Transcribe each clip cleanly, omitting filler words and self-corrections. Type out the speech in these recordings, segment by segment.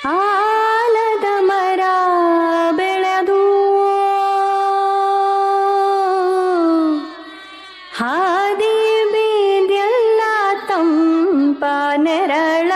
ಆಲದ ಮರ ಬೆಳೆದು ಹಾದಿ ಬೀದೆಲ್ಲ ತಂಪ ನೆರಳ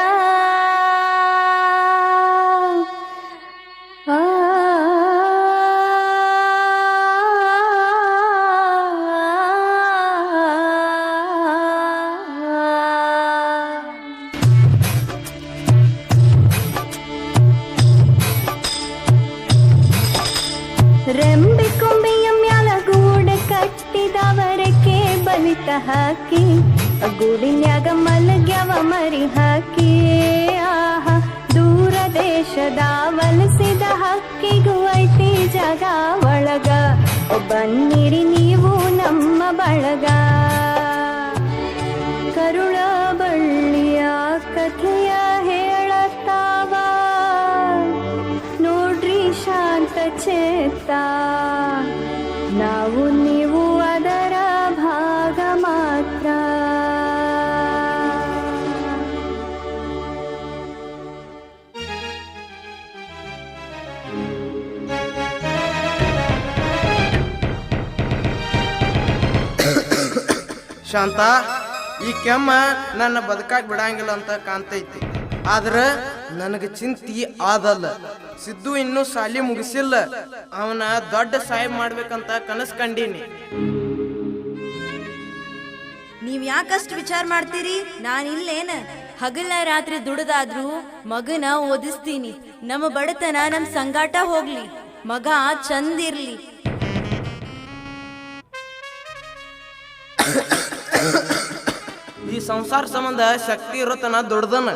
ರೆಂಬೆ ಕೊಂಬೆಯ ಮ್ಯಾಲಗೂಡ ಕಟ್ಟಿದವರಕ್ಕೆ ಬಲಿತ ಹಾಕಿ ಗೂಡಿನ್ಯಾಗ ಮಲಗ್ಯವ ಮರಿ ಹಾಕಿ ಆಹ ದೂರ ದೇಶದ ವಲಸಿದ ಹಕ್ಕಿಗೂ ಐತಿ ಜಗ ಒಳಗ ಬನ್ನಿರಿ ನೀವು ನಮ್ಮ ಬಳಗ ಕರುಳ ಬಳ್ಳಿಯ ಕಥೆಯ ಹೇಳತಾವ ನೋಡ್ರಿ ಶಾಂತ ಚೇತ ನಾವು ನೀವು ಅದರ ಭಾಗ ಮಾತ್ರ. ಶಾಂತ, ಈ ಕೆಮ್ಮ ನನ್ನ ಬದುಕಾಗಿ ಬಿಡಂಗಿಲ್ಲ ಅಂತ ಕಾಣ್ತೈತಿ. ಆದ್ರ ನನಗೆ ಚಿಂತಿ ಆದಲ್ಲ. ಸಿದ್ದು ಇನ್ನೂ ಸಾಲಿ ಮುಗಿಸಿಲ್ಲ. ಅವನ ದೊಡ್ಡ ಸಾಹೇಬ್ ಮಾಡ್ಬೇಕಂತ ಕನಸು ಕಂಡೀನಿ. ನೀವ್ ಯಾಕಷ್ಟು ವಿಚಾರ ಮಾಡ್ತೀರಿ? ನಾನಿಲ್ಲೇನ ಹಗಲ ರಾತ್ರಿ ದುಡದಾದ್ರೂ ಮಗನ ಓದಿಸ್ತೀನಿ. ನಮ್ಮ ಬಡತನ ನಮ್ ಸಂಗಾಟ ಹೋಗ್ಲಿ, ಮಗ ಚಂದಿರ್ಲಿ. ಈ ಸಂಸಾರ ಸಂಬಂಧ ಶಕ್ತಿ ಇರೋತನ ದುಡ್ದನ.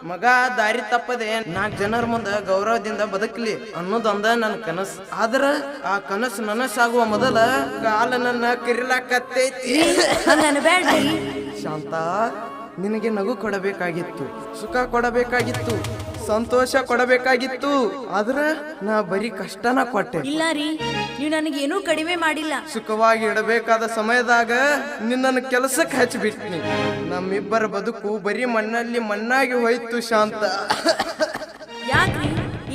ಮಗ ದಾರಿ ತಪ್ಪದೆ 4 ಜನರ ಮುಂದೆ ಗೌರವದಿಂದ ಬದುಕಲಿ ಅನ್ನೋದೊಂದ ನನ್ನ ಕನಸು. ಆದ್ರ ಆ ಕನಸು ನನಸಾಗುವ ಮೊದಲ ಕಾಲ ನನ್ನ ಕಿರಿಲಾಕತ್ತೈತಿ. ಶಾಂತ, ನಿನಗೆ ನಗು ಕೊಡಬೇಕಾಗಿತ್ತು, ಸುಖ ಕೊಡಬೇಕಾಗಿತ್ತು, ಸಂತೋಷ ಕೊಡಬೇಕಾಗಿತ್ತು. ಆದ್ರ ನಾ ಬರೀ ಕಷ್ಟನ ಕೊಟ್ಟೆ. ಇಲ್ಲ ರೀ, ನೀವು ನನಗೇನೂ ಕಡಿಮೆ ಮಾಡಿಲ್ಲ. ಸುಖವಾಗಿ ಇಡಬೇಕಾದ ಸಮಯದಾಗ ನಿನ್ನನ್ನು ಕೆಲಸಕ್ಕೆ ಹಚ್ಚಿಬಿಟ್ನಿ. ನಮ್ಮಿಬ್ಬರ ಬದುಕು ಬರೀ ಮಣ್ಣಲ್ಲಿ ಮಣ್ಣಾಗಿ ಹೋಯ್ತು. ಶಾಂತ, ಯಾಕ್ರಿ,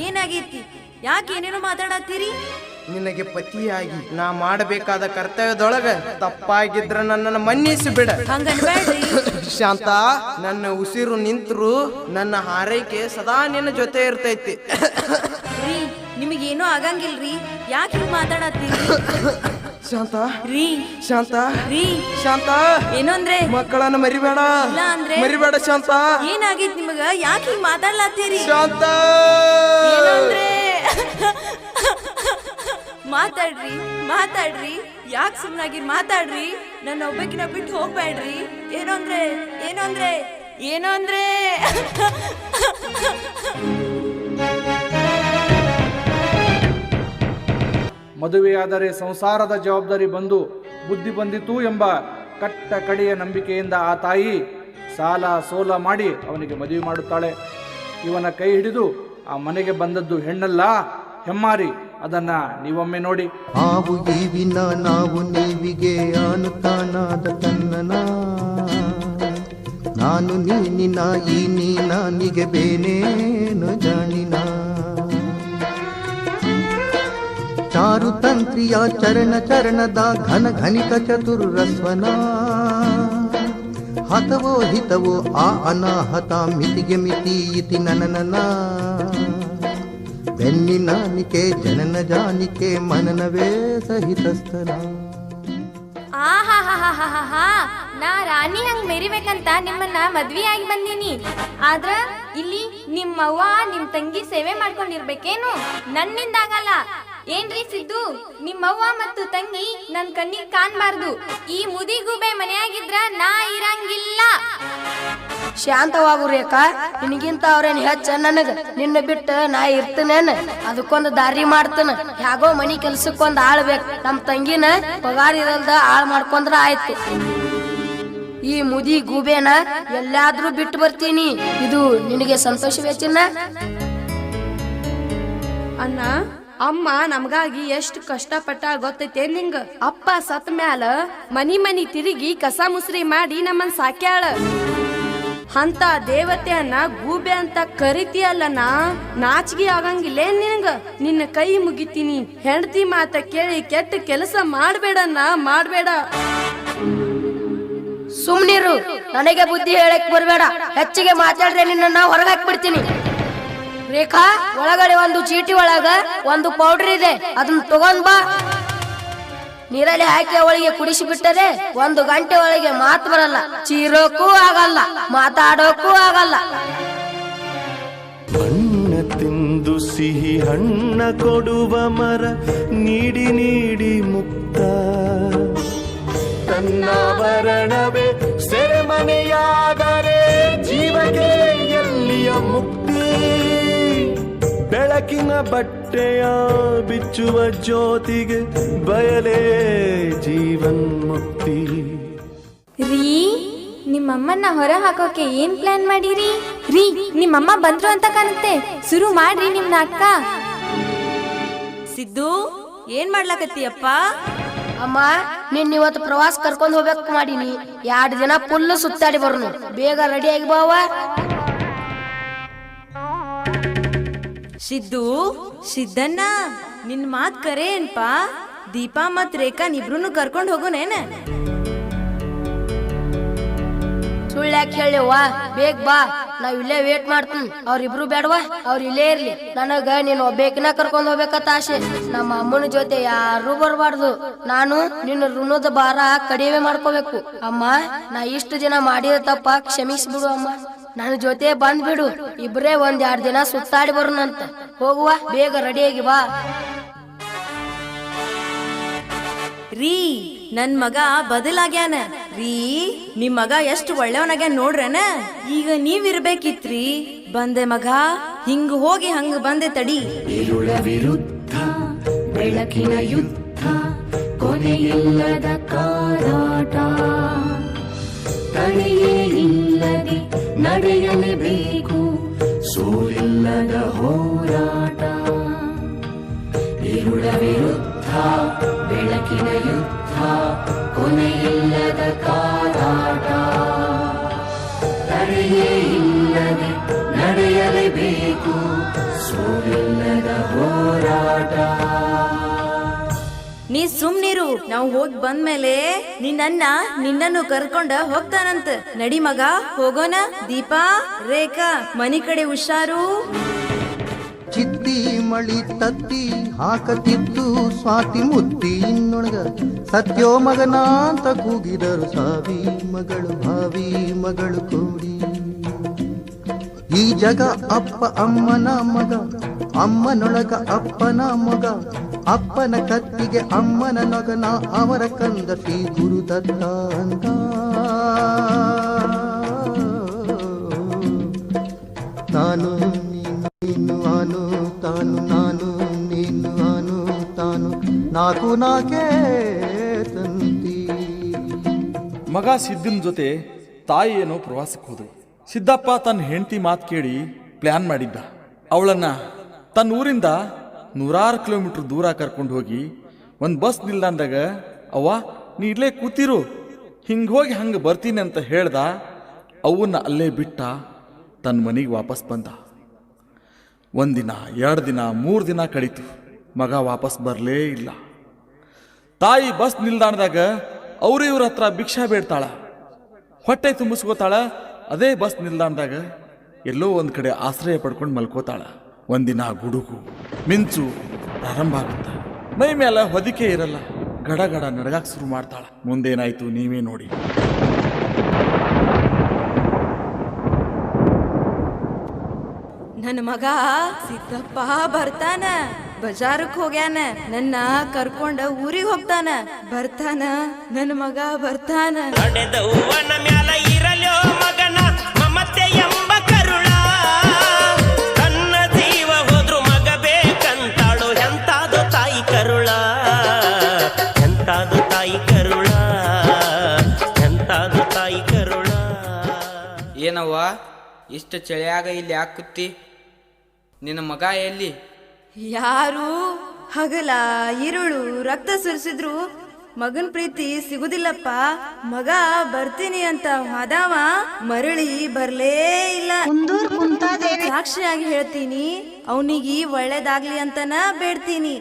ಏನಾಗೈತಿ? ಯಾಕೆ ಏನೇನೋ ಮಾತಾಡತ್ತೀರಿ? ನಿನಗೆ ಪತಿಯಾಗಿ ನಾ ಮಾಡಬೇಕಾದ ಕರ್ತವ್ಯದೊಳಗ ತಪ್ಪಾಗಿದ್ರ ನನ್ನನ್ನು ಮನ್ನಿಸಿ ಬಿಡ. ಹಂಗನ್ಬೇಡ್ರಿ ಶಾಂತ, ನನ್ನ ಉಸಿರು ನಿಂತರು ನನ್ನ ಹಾರೈಕೆ ಸದಾ ನಿನ್ನ ಜೊತೆ ಇರ್ತೈತಿ. ರೀ, ನಿಮಗೇನೋ ಆಗಂಗಿಲ್ರಿ, ಯಾಕೆ ಹಿಂಗ್ ಮಾತಾಡತ್ತೀರಿ? ಶಾಂತ ರೀ, ಶಾಂತ ರೀ, ಶಾಂತ, ಏನು ಅಂದ್ರೆ ಮಕ್ಕಳನ್ನ ಮರಿಬೇಡ, ಇಲ್ಲ ಅಂದ್ರೆ ಮರಿಬೇಡ. ಶಾಂತ, ಏನಾಗೈತಿ ನಿಮಗ? ಯಾಕೆ ಹಿಂಗ್ ಮಾತಾಡ್ಲತ್ತೀರಿ? ಶಾಂತ, ಏನು ಅಂದ್ರೆ ಮಾತಾಡ್ರಿ, ಮಾತಾಡ್ರಿ, ಯಾಕೆ ಸುಮ್ನಾಗಿ ಮಾತಾಡ್ರಿ. ನನ್ನ ಒಬ್ಬಕಿನ ಬಿಟ್ಟು ಹೋಗ್ಬೇಡ್ರಿ. ಏನು ಅಂದ್ರೆ ಏನು ಅಂದ್ರೆ ಏನು ಅಂದ್ರೆ ಮದುವೆಯಾದರೆ ಸಂಸಾರದ ಜವಾಬ್ದಾರಿ ಬಂದು ಬುದ್ಧಿ ಬಂದಿತು ಎಂಬ ಕಟ್ಟ ಕಡೆಯ ನಂಬಿಕೆಯಿಂದ ಆ ತಾಯಿ ಸಾಲ ಸೋಲ ಮಾಡಿ ಅವನಿಗೆ ಮದುವೆ ಮಾಡುತ್ತಾಳೆ. ಇವನ ಕೈ ಹಿಡಿದು ಆ ಮನೆಗೆ ಬಂದದ್ದು ಹೆಣ್ಣಲ್ಲ, ಹೆಮ್ಮಾರಿ. ಅದನ್ನ ನೀವೊಮ್ಮೆ ನೋಡಿ. ಆವು ಈವಿನ ನಾವು ನೀವಿಗೆ ಆನುತ್ತಾನಾದ ತನ್ನನ, ನಾನು ನೀನಿನ ಈ ನೀನಿಗೆ ಬೇನೇನು ಜಾಣಿನ. ಚಾರು ತಂತ್ರಿಯ ಚರಣ ಚರಣದ ಘನ ಘನಿಕ ಚತುರ್ರಸ್ವನ, ಹತವೋ ಹಿತವೋ ಆ ಅನಾಹತ ಮಿತಿಗೆ ಮಿತಿ ಇತಿ ನನನನ. ಬೆನ್ನಿನಾನಿಕೆ ಜನನ ಜಾನಿಕೆ ಮನನವೇ ಸಹಿತಸ್ಥನ. ಆಹಾಹಾಹಾಹಾ, ನಾ ರಾಣಿ ಹಂಗ್ ಮೆರಿಬೇಕಂತ ನಿಮ್ಮನ್ನ ಮದ್ವಿಯಾಗಿ ಬಂದೀನಿ. ಆದ್ರ ಇಲ್ಲಿ ನಿಮ್ಮವ್ವ ನಿಮ್ ತಂಗಿ ಸೇವೆ ಮಾಡ್ಕೊಂಡಿರ್ಬೇಕೇನು? ನನ್ನಿಂದಾಗಲ್ಲ. ಏನ್ರಿ ಸಿದ್ದು, ನಿಮ್ಮವ್ವ ಮತ್ತು ತಂಗಿ ನನ್ ಕಣ್ಣಿಗೆ ಕಾಣ್ಬಾರ್ದು. ಈ ಮುದಿಗೂಬೆ ಮನೆಯಾಗಿದ್ರ ನಾ ಇರಂಗಿಲ್ಲ. ಶಾಂತವಾಗು ರೇಖಾ, ನಿನಗಿಂತ ಅವ್ರೇನ್ ಹೆಚ್ಚ ನನಗ. ನಿನ್ನ ಬಿಟ್ಟ ನಾ ಇರ್ತನೇನ? ಅದಕ್ಕೊಂದು ದಾರಿ ಮಾಡ್ತನ. ಯಾಗೋ ಮನಿ ಕೆಲ್ಸಕ್ಕೊಂದ್ ಆಳ್ಬೇಕು. ನಮ್ ತಂಗಿನ ಪಗಾರ ಇರಲ್ದ ಆಳ್ ಮಾಡ್ಕೊಂಡ್ರ ಆಯ್ತು. ಈ ಮುದಿ ಗೂಬೇನ ಎಲ್ಲಾದ್ರೂ ಬಿಟ್ಟು ಬರ್ತೀನಿ. ಇದು ನಿನಗೆ ಸಂತೋಷವೇ ಚಿನ್ನ? ಅಣ್ಣ, ಅಮ್ಮ ನಮಗಾಗಿ ಎಷ್ಟು ಕಷ್ಟಪಟ್ಟ ಗೊತ್ತೈತೆ ನಿಂಗ? ಅಪ್ಪ ಸತ್ ಮ್ಯಾಲ ಮನಿ ಮನಿ ತಿರುಗಿ ಕಸ ಮುಸ್ರಿ ಮಾಡಿ ನಮ್ಮನ್ ಸಾಕ್ಯಾಳ. ಅಂತ ದೇವತೆಯನ್ನ ಗೂಬೆ ಅಂತ ಕರಿತೀಯಲ್ಲನ, ನಾಚಿಗೆ ಆಗಂಗಿಲ್ಲ ನಿನಗ? ನಿನ್ನ ಕೈ ಮುಗಿತೀನಿ, ಹೆಂಡತಿ ಮಾತ ಕೇಳಿ ಕೆಟ್ಟ ಕೆಲಸ ಮಾಡ್ಬೇಡನ್ನ, ಮಾಡ್ಬೇಡ. ಸುಮ್ನಿರು, ನನಗೆ ಬುದ್ಧಿ ಹೇಳಕ್ ಬರ್ಬೇಡ. ಹೆಚ್ಚಿಗೆ ಮಾತಾಡ್ರೆ ನಿನ್ನ ಹೊರಗೆ ಹಾಕ್ಬಿಡ್ತೀನಿ. ರೇಖಾ, ಒಳಗಡೆ ಒಂದು ಚೀಟಿ ಒಳಗ ಒಂದು ಪೌಡರ್ ಇದೆ, ಅದನ್ನ ತಗೊಂಡ್ ಬಾ. ನೀರಲ್ಲಿ ಹಾಕಿ ಅವಳಿಗೆ ಕುಡಿಸಿ ಬಿಟ್ಟರೆ 1 ಗಂಟೆ ಒಳಗೆ ಮಾತು ಬರಲ್ಲ, ಚೀರೋಕ್ಕೂ ಆಗಲ್ಲ, ಮಾತಾಡೋಕ್ಕೂ ಆಗಲ್ಲ. ಹಣ್ಣ ತಿಂದು ಸಿಹಿ ಹಣ್ಣ ಕೊಡುವ ಮರ ನೀಡಿ ನೀಡಿ ಮುಕ್ತ, ತನ್ನಾಭರಣವೇ ಸೆರೆಮನೆಯಾದರೆ ಜೀವಕ್ಕೆ ಎಲ್ಲಿಯ ಮುಕ್ತಿ. ಬೆಳಕಿನ ಬಟ್ಟೆಯ ಬಿಚ್ಚುವ ಜ್ಯೋತಿಗೆ ಬಯಲೇ ಜೀವನ್ ಮುಕ್ತಿ. ರೀ, ನಿಮ್ಮಮ್ಮನ್ನ ಹೊರ ಹಾಕೋಕೆ ಏನ್ ಪ್ಲಾನ್ ಮಾಡಿರಿ? ರೀ, ನಿಮ್ಮಮ್ಮ ಬಂದ್ರು ಅಂತ ಕಾಣುತ್ತೆ, ಶುರು ಮಾಡ್ರಿ ನಿಮ್ ನಾಟಕ. ಸಿದ್ದು, ಏನ್ ಮಾಡ್ಲಾಕತ್ತೀಯಪ್ಪ? ಅಮ್ಮ, ನಿನ್ನ ಇವತ್ತು ಪ್ರವಾಸ ಕರ್ಕೊಂಡ್ ಹೋಗ್ಬೇಕು ಮಾಡೀನಿ. 2 ದಿನ ಫುಲ್ ಸುತ್ತಾಡಿ ಬರ್ನು. ಬೇಗ ರೆಡಿ ಆಗಿ ಬಾವ. ಸಿದ್ದು, ಸಿದ್ದಣ್ಣ, ನಿನ್ ಮಾತ್ ಕರೆ ಏನ್ಪಾ? ದೀಪಾ ಮತ್ ರೇಖಾ ಇಬ್ರು ಕರ್ಕೊಂಡ್ ಹೋಗೋನೇನ? ಸುಳ್ಳ್ಯಾಕೆ ಹೇಳಿವ್ವ? ಬೇಗ ಬಾ, ನಾವ್ ಇಲ್ಲೇ ವೇಟ್ ಮಾಡ್ತೀನಿ. ಅವ್ರಿಬ್ರು ಬೇಡವಾ? ಅವ್ರ ಇಲ್ಲೇ ಇರ್ಲಿ. ನನಗ ನೀನ್ ಒಬ್ಬೇಕಿನ ಕರ್ಕೊಂಡ್ ಹೋಗ್ಬೇಕತ್ತ ಆಸೆ. ನಮ್ಮ ಅಮ್ಮನ ಜೊತೆ ಯಾರು ಬರ್ಬಾರ್ದು. ನಾನು ನಿನ್ನ ಋಣದ ಭಾರ ಕಡಿಮೆ ಮಾಡ್ಕೋಬೇಕು. ಅಮ್ಮ, ನಾ ಇಷ್ಟು ದಿನ ಮಾಡಿದ ತಪ್ಪ ಕ್ಷಮಿಸ್ಬಿಡು ಅಮ್ಮ. ನನ್ನ ಜೊತೆ ಬಂದ್ಬಿಡು. ಇಬ್ರೇ 1-2 ದಿನ ಸುತ್ತಾಡಿ ಬರೋಣಂತ. ಹೋಗುವ, ಬೇಗ ರೆಡಿಯಾಗಿ ಬಾ. ರೀ, ನನ್ ಮಗ ಬದಲಾಗ್ಯಾನ. ರೀ, ನಿಮ್ ಮಗ ಎಷ್ಟು ಒಳ್ಳೆಯವನಾಗ್ಯಾನ ನೋಡ್ರನ. ಈಗ ನೀವಿರ್ಬೇಕಿತ್ರಿ. ಬಂದೆ ಮಗ, ಹಿಂಗ ಹೋಗಿ ಹಂಗ ಬಂದೆ ತಡಿ. ഇരുಳ ವಿರುದ್ಧ ಬೆಳಕಿನ ಯುದ್ಧ, ಕೊನೆಯಿಲ್ಲದ ಕಾದಾಟ, ತಡೆಯೇ ಇಲ್ಲದೆ ನಡೆಯಲೇಬೇಕು, ಸೋಲಿಲ್ಲದ ಹೋರಾಟ. ഇരുಳ ವಿರುದ್ಧ ಬೆಳಕಿನ ಯುದ್ಧ, ಕೊನೆಯಿಲ್ಲದ ಕಾದಾಟ, ತಡೆಯೇ ಇಲ್ಲದೆ ನಡೆಯಲೇಬೇಕು, ಸೋಲಿಲ್ಲದ ಹೋರಾಟ. ನೀ ಸುಮ್ನಿರು, ನಾವು ಹೋಗಿ ಬಂದ್ಮೇಲೆ ನಿನ್ನನ್ನು ಕರ್ಕೊಂಡ ಹೋಗ್ತಾನಂತ. ನಡಿ ಮಗ, ಹೋಗೋಣ. ದೀಪಾ, ರೇಖಾ, ಮನಿ ಕಡೆ ಹುಷಾರು. ಚಿತ್ತಿ ಮಳಿ ತತ್ತಿ ಹಾಕತಿತ್ತು ಸ್ವಾತಿ ಮುತ್ತಿ ಇನ್ನೊಳಗ, ಸತ್ಯೋ ಮಗನ ಅಂತ ಕೂಗಿದರು ಸಾವಿ ಮಗಳು ಭಾವಿ ಮಗಳು ಕೂಡಿ. ಈ ಜಗ ಅಪ್ಪ ಅಮ್ಮನ ಮಗ, ಅಮ್ಮನೊಳಗ ಅಪ್ಪನ ಮಗ, ಅಪ್ಪನ ಕತ್ತಿಗೆ ಅಮ್ಮನ ನಗನ, ಅವರ ಕಂದ ಶ್ರೀ ಗುರುದತ್ತ ಅಂತ. ನಾನು ನೀನು ಆನು ತಾನು, ನಾನು ನೀನು ಆನು ತಾನು, ನಾಕು ನಾಕೇ ತಂತಿ. ಮಗ ಸಿದ್ದನ ಜೊತೆ ತಾಯಿ ಏನೋ ಪ್ರವಾಸಕ್ಕೆ ಹೋದ್ರು. ಸಿದ್ದಪ್ಪ ತನ್ನ ಹೆಂಡತಿ ಮಾತು ಕೇಳಿ ಪ್ಲ್ಯಾನ್ ಮಾಡಿದ್ದ. ಅವಳನ್ನ ತನ್ನ ಊರಿಂದ 100 ಕಿಲೋಮೀಟರ್ ದೂರ ಕರ್ಕೊಂಡು ಹೋಗಿ ಒಂದು ಬಸ್ ನಿಲ್ದಾಣದಾಗ, ಅವ್ವ ನೀ ಇಲ್ಲೇ ಕೂತಿರು, ಹಿಂಗೆ ಹೋಗಿ ಹಂಗೆ ಬರ್ತೀನಿ ಅಂತ ಹೇಳ್ದ. ಅವನ್ನ ಅಲ್ಲೇ ಬಿಟ್ಟ ತನ್ನ ಮನೆಗೆ ವಾಪಸ್ ಬಂದ. 1 ದಿನ 2 ದಿನ 3 ದಿನ ಕಳೀತು, ಮಗ ವಾಪಸ್ ಬರಲೇ ಇಲ್ಲ. ತಾಯಿ ಬಸ್ ನಿಲ್ದಾಣದಾಗ ಇವ್ರ ಹತ್ರ ಭಿಕ್ಷಾ ಬೇಡ್ತಾಳ, ಹೊಟ್ಟೆ ತುಂಬಿಸ್ಕೋತಾಳ. ಅದೇ ಬಸ್ ನಿಲ್ದಾಣದಾಗ ಎಲ್ಲೋ ಒಂದು ಕಡೆ ಆಶ್ರಯ ಪಡ್ಕೊಂಡು ಮಲ್ಕೋತಾಳ. ಒಂದಿನ ಗುಡುಗು ಮಿಂಚು ಪ್ರಾರಂಭ ಆಗುತ್ತೆ. ಮೈ ಮೇಲೆ ಹೊದಿಕೆ ಇರಲ್ಲ, ಗಡ ಗಡ ನಡಗಾಕ್ ಶುರು ಮಾಡ್ತಾಳ. ಮುಂದೇನಾಯ್ತು ನೀವೇ ನೋಡಿ. ನನ್ನ ಮಗ ಸಿದ್ದಪ್ಪ ಬರ್ತಾನ, ಬಜಾರಕ್ ಹೋಗ್ಯಾನ, ನನ್ನ ಕರ್ಕೊಂಡ ಊರಿಗೆ ಹೋಗ್ತಾನ. ಬರ್ತಾನ, ನನ್ನ ಮಗ ಬರ್ತಾನ. ನಡೆದವ್ವನ ಮ್ಯಾಲ ಇರಲೋ ಮಗನ ಮಮತೆ ಎಂಬ ಕರುಳ, ತನ್ನ ಜೀವ ಹೋದ್ರು ಮಗ ಬೇಕಂತಾಳು. ಎಂತಾದು ತಾಯಿ ಕರುಳ, ಎಂತಾದು ತಾಯಿ ಕರುಳ, ಎಂತಾದು ತಾಯಿ ಕರುಳ. ಏನವ್ವ ಇಷ್ಟು ಚಳಿಯಾಗ ಇಲ್ಲಿ ಯಾಕುತ್ತಿ? ನಿನ್ನ ಮಗ ಎಲ್ಲಿ? ಯಾರು ಹಗಲ ಇರುಳು ರಕ್ತ ಸುರಿಸಿದ್ರು ಮಗನ್ ಪ್ರೀತಿ ಸಿಗುದಿಲ್ಲಪ್ಪ. ಮಗ ಬರ್ತೀನಿ ಅಂತ ಹೋದವ ಮರಳಿ ಬರ್ಲೇ ಇಲ್ಲ. ಸಾಕ್ಷಿಯಾಗಿ ಹೇಳ್ತೀನಿ, ಅವನಿಗೆ ಒಳ್ಳೇದಾಗ್ಲಿ ಅಂತನ ಬೇಡ್ತೀನಿ.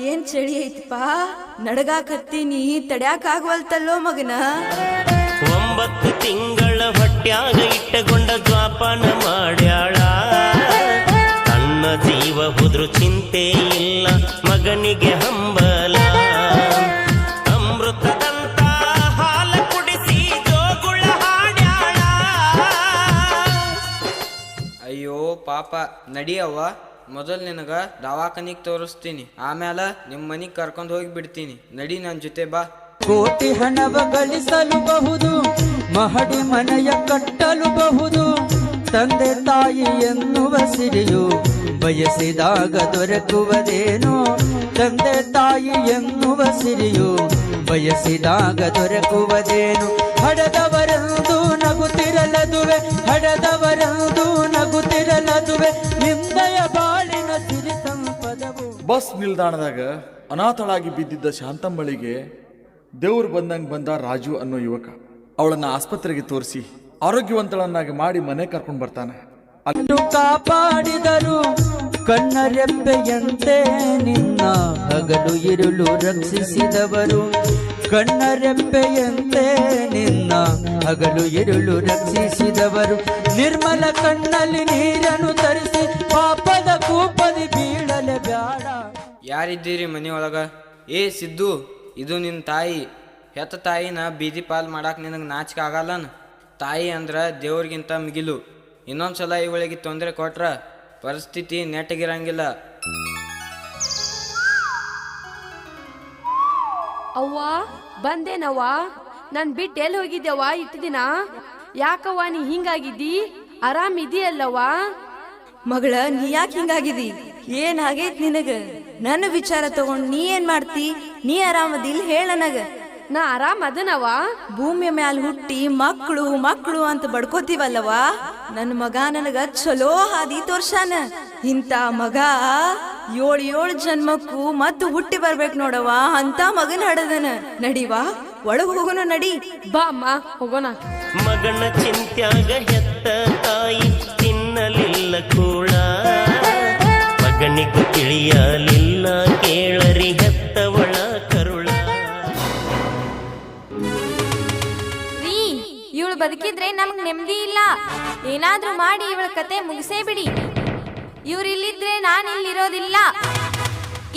ಏನ್ ಚಳಿ ಐತಪ್ಪ, ನಡಗಾಕತ್ತೀನಿ, ತಡ್ಯಾಕ ಆಗ್ವಲ್ತಲ್ಲೋ ಮಗನ. 9 ತಿಂಗಳ ಹೊಟ್ಯಾಗ ಇಟ್ಟಗೊಂಡ ಜ್ವಾಪಾನ ಮಾಡ್ಯಾಳ. ತನ್ನ ಜೀವ ಹೋದ್ರು ಚಿಂತೆ ಇಲ್ಲ, ಮಗನಿಗೆ ಹಂಬಲ. ಅಮೃತದಂತ ಹಾಲ ಕುಡಿಸಿ ಜೋಗುಳ ಹಾಡ್ಯಾಳ. ಅಯ್ಯೋ ಪಾಪ, ನಡಿಯವ್ವ, ಮೊದಲು ನಿನಗ ದವಾಖಾನಿಗೆ ತೋರಿಸ್ತೀನಿ, ಆಮೇಲೆ ನಿಮ್ಮ ಮನೆಗೆ ಕರ್ಕೊಂಡು ಹೋಗಿ ಬಿಡ್ತೀನಿ. ನಡಿ ನನ್ನ ಜೊತೆ ಬಾ. ಕೋಟಿ ಹಣವ ಗಳಿಸಲುಬಹುದು, ಮಹಡಿ ಮನೆಯ ಕಟ್ಟಲುಬಹುದು, ತಂದೆ ತಾಯಿ ಎನ್ನುವ ಸಿರಿಯು ಬಯಸಿದಾಗ ದೊರಕುವುದೇನೋ. ತಂದೆ ತಾಯಿ ಎನ್ನುವ ಸಿರಿಯು ಬಯಸಿದಾಗ ದೊರಕುವುದೇನು. ಹಡದವರೆಂದು ನಗುತ್ತಿರಲದುವೆ, ಹಡದವರೆಂದು ನಗುತ್ತಿರಲದುವೆ, ನಿಂದಯ ಬಾಳಿನ ಸಿರಿ ಸಂಪದವು. ಬಸ್ ನಿಲ್ದಾಣದಾಗ ಅನಾಥಳಾಗಿ ಬಿದ್ದಿದ್ದ ಶಾಂತಮ್ಮಳಿಗೆ ದೇವ್ರು ಬಂದಂಗೆ ಬಂದ ರಾಜು ಅನ್ನೋ ಯುವಕ. ಅವಳನ್ನ ಆಸ್ಪತ್ರೆಗೆ ತೋರಿಸಿ ಆರೋಗ್ಯವಂತಳನ್ನಾಗಿ ಮಾಡಿ ಮನೆ ಕರ್ಕೊಂಡು ಬರ್ತಾನೆ. ಅನ್ನು ಕಾಪಾಡಿದರು ಕಣ್ಣರೆಪ್ಪೆಯಂತೆ ನಿನ್ನ, ಹಗಲು ಇರುಳು ರಕ್ಷಿಸಿದವರು. ಕಣ್ಣರೆಪ್ಪೆಯಂತೆ ನಿನ್ನ, ಹಗಲು ಇರುಳು ರಕ್ಷಿಸಿದವರು. ನಿರ್ಮಲ ಕಣ್ಣಲ್ಲಿ ನೀರನ್ನು ತರಿಸಿ ಪಾಪದ ಕೂಪದಿ ಬೀಳಲೆ ಬ್ಯಾಡ. ಯಾರಿದ್ದೀರಿ ಮನೆಯೊಳಗ? ಏ ಸಿದ್ದು, ಇದು ನಿನ್ನ ತಾಯಿ. ಹೆತ್ತ ತಾಯಿನ ಬೀದಿ ಪಾಲ್ ಮಾಡಾಕ ನಿನಗೆ ನಾಚಿಕೆ ಆಗಲ್ಲನ? ತಾಯಿ ಅಂದ್ರ ದೇವ್ರಿಗಿಂತ ಮಿಗಿಲು. ಇನ್ನೊಂದ್ಸಲ ಇವಳಿಗೆ ತೊಂದರೆ ಕೊಟ್ರ ಪರಿಸ್ಥಿತಿ ನೆಟ್ಟಗಿರಂಗಿಲ್ಲ. ಅವ್ವ ಬಂದೇನವ್ವ, ನನ್ ಬಿಟ್ಟು ಎಲ್ಲಿ ಹೋಗಿದ್ದೆವ್ವ ಇಟ್ಟು ದಿನ? ಯಾಕವ್ವ ನೀ ಹಿಂಗಾಗಿದ್ದಿ? ಆರಾಮಿದೆಯಲ್ಲವ್ವ? ಮಗಳ, ನೀ ಯಾಕೆ ಹಿಂಗಾಗಿದಿ? ಏನಾಗೈತ್ ನಿನಗ? ನನ್ನ ವಿಚಾರ ತಗೊಂಡ್ ನೀ ಏನ್ ಮಾಡ್ತಿ? ನೀ ಆರಾಮದಿಲ್ ಹೇಳ ನನಗ. ನಾ ಆರಾಮ್ ಅದನವ. ಭೂಮಿಯ ಮ್ಯಾಲ ಹುಟ್ಟಿ ಮಕ್ಕಳು ಮಕ್ಕಳು ಅಂತ ಬಡ್ಕೋತೀವಲ್ಲವ, ನನ್ನ ಮಗ ನನಗ ಚಲೋ ಹಾದಿ ತೋರ್ಸಾನ. ಇಂಥ ಮಗ 7 ಜನ್ಮಕ್ಕೂ ಮತ್ತು ಹುಟ್ಟಿ ಬರ್ಬೇಕು ನೋಡವ, ಅಂತ ಮಗನ ಹಡದನ. ನಡಿವಾ, ಒಳಗ್ ಹೋಗೋಣ, ನಡಿ. ಬಾ ಅಮ್ಮ, ಹೋಗೋಣ. ಮಗನ ಚಿಂತ್ಯಾಗ ಹೆತ್ತ ತಾಯಿ ತಿನ್ನಲಿಲ್ಲ ಕೂಳ, ಮಗನಿಗೂ ತಿಳಿಯಲಿಲ್ಲ ಕೇಳರಿ ಹೆತ್ತವಳ ಕರುಳ. ಇವಳು ಬದುಕಿದ್ರೆ ನಮಗ್ ನೆಮ್ಮದಿ ಇಲ್ಲ. ಏನಾದ್ರೂ ಮಾಡಿ ಇವಳ ಕತೆ ಮುಗಿಸೇ ಬಿಡಿ. ಇವ್ರು ಇಲ್ಲಿದ್ರೆ ನಾನು ಇಲ್ಲಿರೋದಿಲ್ಲ.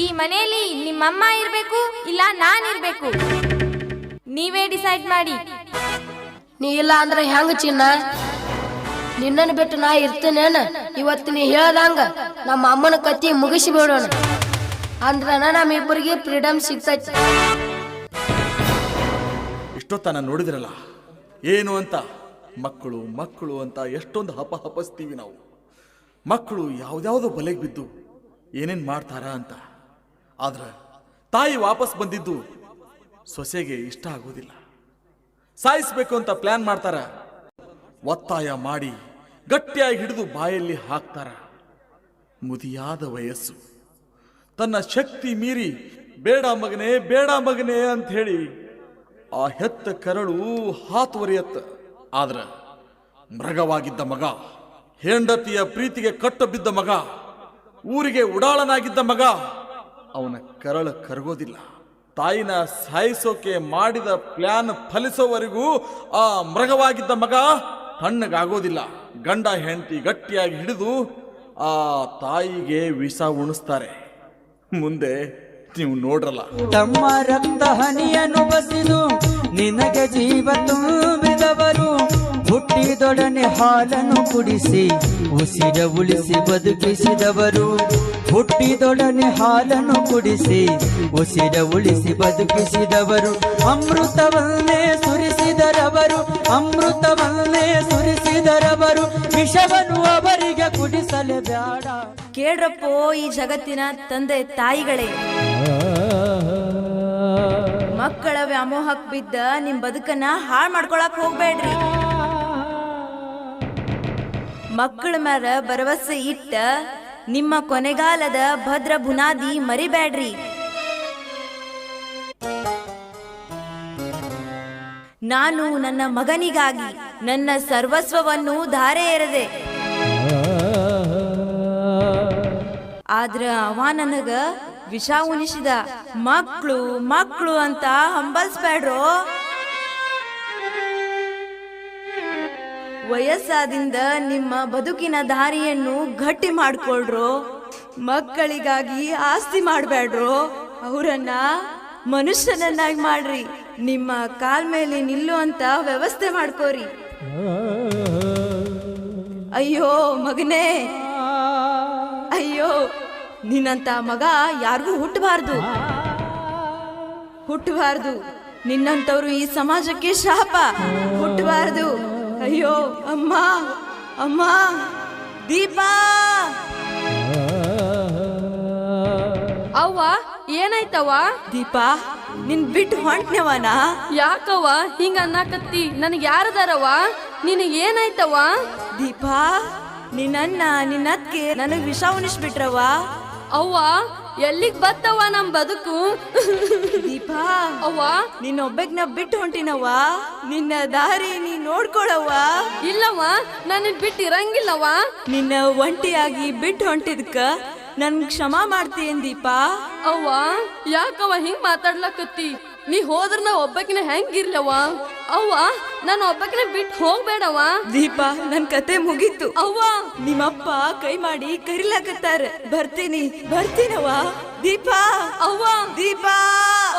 ಈ ಮನೆಯಲ್ಲಿ ನಿಮ್ಮಮ್ಮ ಇರ್ಬೇಕು, ಇಲ್ಲ ನಾನಿರ್ಬೇಕು. ನೀವೇ ಡಿಸೈಡ್ ಮಾಡಿ. ನೀ ಇಲ್ಲ ಅಂದ್ರೆ ಹೆಂಗ ಚಿನ್ನ? ನಿನ್ನನ್ನು ಬಿಟ್ಟು ನಾ ಇರ್ತೇನೇನ? ಇವತ್ತು ನೀ ಹೇಳ್ದಂಗ ನಮ್ಮ ಅಮ್ಮನ ಕತ್ತಿ ಮುಗಿಸಿ ಬಿಡೋಣ, ಅಂದ್ರ ನಮ್ಮಿಬ್ಬರಿಗೆ ಫ್ರೀಡಮ್ ಸಿಗ್ತೈತಿ. ಇಷ್ಟೊತ್ತನ ನೋಡಿದ್ರಲ್ಲ ಏನು ಅಂತ. ಮಕ್ಕಳು ಮಕ್ಕಳು ಅಂತ ಎಷ್ಟೊಂದು ಹಪಸ್ತೀವಿ ನಾವು. ಮಕ್ಕಳು ಯಾವ್ದಾವುದೋ ಬಲೆಗೆ ಬಿದ್ದು ಏನೇನು ಮಾಡ್ತಾರ ಅಂತ. ಆದ್ರೆ ತಾಯಿ ವಾಪಸ್ ಬಂದಿದ್ದು ಸೊಸೆಗೆ ಇಷ್ಟ ಆಗೋದಿಲ್ಲ. ಸಾಯಿಸ್ಬೇಕು ಅಂತ ಪ್ಲಾನ್ ಮಾಡ್ತಾರ. ಒತ್ತಾಯ ಮಾಡಿ ಗಟ್ಟಿಯಾಗಿ ಹಿಡಿದು ಬಾಯಲ್ಲಿ ಹಾಕ್ತಾರ. ಮುದಿಯಾದ ವಯಸ್ಸು, ತನ್ನ ಶಕ್ತಿ ಮೀರಿ ಬೇಡ ಮಗನೇ ಬೇಡ ಮಗನೇ ಅಂತ ಹೇಳಿ ಆ ಹೆತ್ತ ಕರಳು ಹಾತುವರಿಯತ್ತ. ಆದ್ರ ಮೃಗವಾಗಿದ್ದ ಮಗ, ಹೆಂಡತಿಯ ಪ್ರೀತಿಗೆ ಕಟ್ಟ ಬಿದ್ದ ಮಗ, ಊರಿಗೆ ಉಡಾಳನಾಗಿದ್ದ ಮಗ, ಅವನ ಕರಳು ಕರಗೋದಿಲ್ಲ. ತಾಯಿನ ಸಾಯಿಸೋಕೆ ಮಾಡಿದ ಪ್ಲಾನ್ ಫಲಿಸೋವರೆಗೂ ಆ ಮೃಗವಾಗಿದ್ದ ಮಗ ತಣ್ಣಗಾಗೋದಿಲ್ಲ. ಗಂಡ ಹೆಂಡತಿ ಗಟ್ಟಿಯಾಗಿ ಹಿಡಿದು ಆ ತಾಯಿಗೆ ವಿಷ ಉಣಿಸ್ತಾರೆ. ಮುಂದೆ ನೀವು ನೋಡ್ರಲ್ಲ. ತಮ್ಮ ರಕ್ತ ಹನಿಯನ್ನು ಬಸಿದು ನಿನಗೆ ಜೀವ ತುಂಬಿದವರು, ಹುಟ್ಟಿದೊಡನೆ ಹಾಲನ್ನು ಕುಡಿಸಿ ಉಸಿರ ಉಳಿಸಿ ಬದುಕಿಸಿದವರು. ಹುಟ್ಟಿದೊಡನೆ ಹಾಲನ್ನು ಕುಡಿಸಿ ಉಸಿರ ಉಳಿಸಿ ಬದುಕಿಸಿದವರು. ಅಮೃತವನ್ನೇ ಸುರಿಸಿದರವರು, ಅಮೃತವನ್ನೇ ಸುರಿಸಿದರವರು, ವಿಷವನ್ನು ಅವರಿಗೆ ಕುಡಿಸಲೇ ಬ್ಯಾಡ. ಕೇಳ್ರಪ್ಪೋ ಈ ಜಗತ್ತಿನ ತಂದೆ ತಾಯಿಗಳೇ, ಮಕ್ಕಳ ವ್ಯಾಮೋಹಕ್ ಬಿದ್ದ ನಿಮ್ ಬದುಕನ್ನ ಹಾಳು ಮಾಡ್ಕೊಳಕ್ ಹೋಗ್ಬೇಡ್ರಿ. ಮಕ್ಕಳ ಮ್ಯಾಲ ಭರವಸೆ ಇಟ್ಟ ನಿಮ್ಮ ಕೊನೆಗಾಲದ ಭದ್ರ ಬುನಾದಿ ಮರಿಬೇಡ್ರಿ. ನಾನು ನನ್ನ ಮಗನಿಗಾಗಿ ನನ್ನ ಸರ್ವಸ್ವವನ್ನು ಧಾರೆ ಎರೆದೆ. ಆದ್ರ ಅವ ನನಗ ವಿಷ ಉಣಿಸಿದ. ಮಕ್ಳು ಮಕ್ಳು ಅಂತ ಹಂಬಲ್ಸ್ಬೇಡ್ರೋ. ವಯಸ್ಸಾದಿಂದ ನಿಮ್ಮ ಬದುಕಿನ ದಾರಿಯನ್ನು ಗಟ್ಟಿ ಮಾಡ್ಕೊಳ್ರೋ. ಮಕ್ಕಳಿಗಾಗಿ ಆಸ್ತಿ ಮಾಡ್ಬೇಡ್ರೋ. ಅವರನ್ನ ಮನುಷ್ಯನನ್ನಾಗಿ ಮಾಡ್ರಿ. ನಿಮ್ಮ ಕಾಲ್ ಮೇಲೆ ನಿಲ್ಲುವಂತ ವ್ಯವಸ್ಥೆ ಮಾಡ್ಕೋರಿ. ಅಯ್ಯೋ ಮಗನೇ, ಅಯ್ಯೋ ನಿನ್ನಂತ ಮಗ ಯಾರಿಗೂ ಹುಟ್ಟಬಾರ್ದು. ನಿನ್ನಂತವ್ರು ಈ ಸಮಾಜಕ್ಕೆ ಶಾಪ. ಹುಟ್ಟಬಾರ್ದು. ಅಯ್ಯೋ ಅಮ್ಮ ಅಮ್ಮ ದೀಪಾ. ಅವ್ವ ಏನಾಯ್ತವ? ದೀಪಾ ನಿನ್ ಬಿಟ್ಟು ಹೊಂಟ್ನವನ. ಯಾಕವ್ವ ಹಿಂಗ ಅನ್ನಕತ್ತಿ? ನನಗ್ ಯಾರದಾರವ? ನಿನಗ್ ಏನಾಯ್ತವ? ದೀಪಾ ನಿನ್ನ ನಿನ್ನತ್ಗೆ ನನಗ್ ವಿಷ ಉಣಿಸ್ಬಿಟ್ರವ. ಅವ್ವ ಎಲ್ಲಿಗ್ ಬತ್ತವ ನಮ್ ಬದುಕು? ದೀಪಾ ಅವ್ವ ನಿನ್ನೊಬ್ಬಗ್ನ ಬಿಟ್ಟು ಹೊಂಟಿನವ. ನಿನ್ನ ದಾರಿ ನೀ ನೋಡ್ಕೊಳವ್ವ. ಇಲ್ಲವ ನನ್ನ ಬಿಟ್ಟು ಇರಂಗಿಲ್ಲವ. ನಿನ್ನ ಒಂಟಿಯಾಗಿ ಬಿಟ್ಟು ಹೊಂಟಿದ್ಕ ನನ್ ಕ್ಷಮಾ ಮಾಡ್ತೀಯನ್ ದೀಪಾ. ಅವ್ವ ಯಾಕವ್ವ ಹಿಂಗ್ ಮಾತಾಡ್ಲಕತ್ತಿ? ನೀ ಹೋದ್ರ ನಾ ಒಬ್ಬಕಿನ ಹೆಂಗಿರ್ಲವ? ಅವ್ವ ನಾನು ಒಬ್ಬಕಿನ ಬಿಟ್ಟು ಹೋಗ್ಬೇಡವ. ದೀಪಾ ನನ್ ಕತೆ ಮುಗೀತು. ಅವ್ವ ನಿಮ್ಮಪ್ಪ ಕೈ ಮಾಡಿ ಕರಿಲಾಕತ್ತಾರ. ಬರ್ತೀನವ. ದೀಪಾ ಅವ್ವ ದೀಪಾ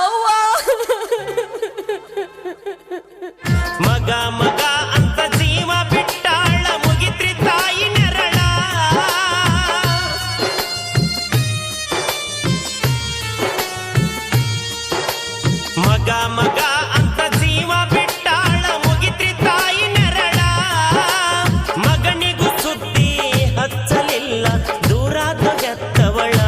ಅವ್ವ. ಮಗ ಮಗ ಅಂತ ಜೀವ ಬಿಟ್ಟಾಳ ಮುಗಿತ್ರಿ ತಾಯಿ ನೆರಳ. ಮಗ ಮಗ ಅಂತ ಜೀವ ಬಿಟ್ಟಾಳ ಮುಗಿತ್ರಿ ತಾಯಿ ನೆರಳ. ಮಗನಿಗೂ ಸುದ್ದಿ ಹಚ್ಚಲಿಲ್ಲ ದೂರಾದ ಹೆತ್ತವಳ.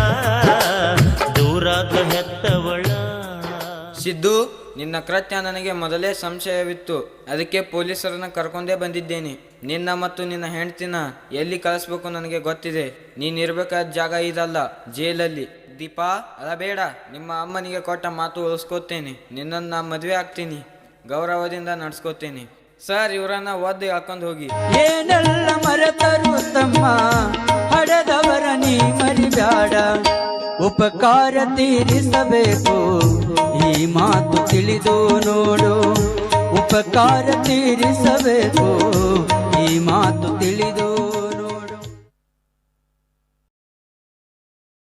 ಸಿದ್ದು, ನಿನ್ನ ಕೃತ್ಯ ನನಗೆ ಮೊದಲೇ ಸಂಶಯವಿತ್ತು. ಅದಕ್ಕೆ ಪೊಲೀಸರನ್ನ ಕರ್ಕೊಂಡೇ ಬಂದಿದ್ದೇನೆ. ನಿನ್ನ ಮತ್ತು ನಿನ್ನ ಹೆಂಡ್ತಿನ ಎಲ್ಲಿ ಕಳಿಸ್ಬೇಕು ನನಗೆ ಗೊತ್ತಿದೆ. ನೀನಿರ್ಬೇಕಾದ ಜಾಗ ಇದಲ್ಲ, ಜೈಲಲ್ಲಿ. ದೀಪಾ ಅಳಬೇಡ. ನಿಮ್ಮ ಅಮ್ಮನಿಗೆ ಕೊಟ್ಟ ಮಾತು ಉಳಿಸ್ಕೋತೇನೆ. ನಿನ್ನನ್ನು ಮದುವೆ ಆಗ್ತೀನಿ, ಗೌರವದಿಂದ ನಡ್ಸ್ಕೋತೇನೆ. ಸರ್, ಇವರನ್ನ ಒದ್ದು ಹಾಕೊಂಡು ಹೋಗಿ. ಏನೆಲ್ಲ ಮರೆತರು ತಮ್ಮ, ಹಡೆದವರ ನೀ ಮರಿಬ್ಯಾಡ. ಉಪಕಾರ ತೀರಿಸಬೇಕು, ಈ ಮಾತು ತಿಳಿದು ನೋಡು. ಉಪಕಾರ ತೀರಿಸಬೇಕು, ಈ ಮಾತು ತಿಳಿದು